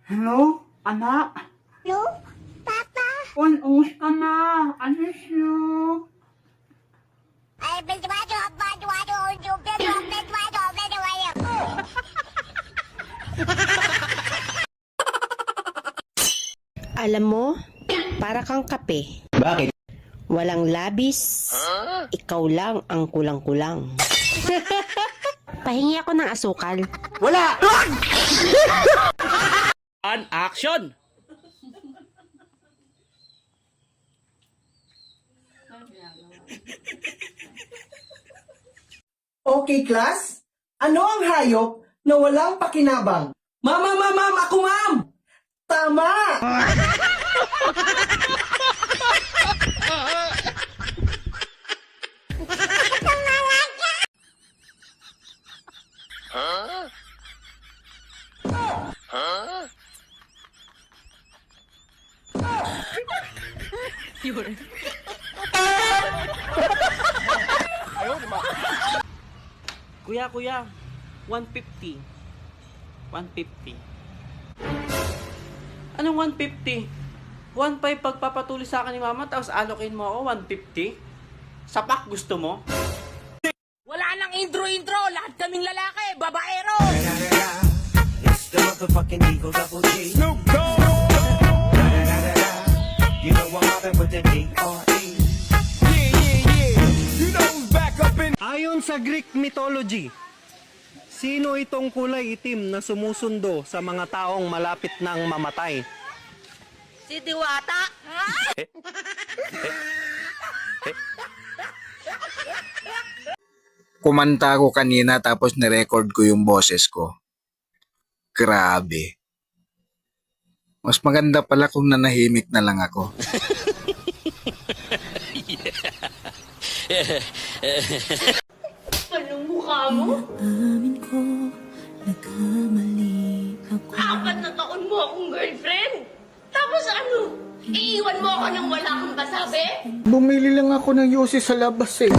Hello, anak? Hello, Papa? Umus ka na? I miss you. Ay, Alam mo, para kang kape. Bakit? Walang labis, ikaw lang ang kulang-kulang. Pahingi ako ng asukal. Wala! An action! Okay, class? Ano ang hayop na walang pakinabang? Mama, ako ma'am! Tama! Kuya, 150. 150. Anong 150? 1.5 pagpapatuloy sa akin ni mama, tapos alokin mo ako 150? Sapak gusto mo? Wala nang intro-intro, lahat kaming lalaki, babaero! It's the motherfucking Eagle Double G. Snoop Dogg. You know I'm mobbing with the D.R.E. You know who's back up in... Ayon sa Greek mythology, sino itong kulay itim na sumusundo sa mga taong malapit nang mamatay? Si Diwata! Kumanta ako kanina tapos nirecord ko yung boses ko. Grabe. Mas maganda pala kung nanahimik na lang ako. Anong mukha mo? Amin ko, nagkamali ako. 4 na taon mo akong girlfriend! Tapos ano? Iiwan mo ako nang wala kang basabi? Bumili lang ako ng yosi sa labas eh.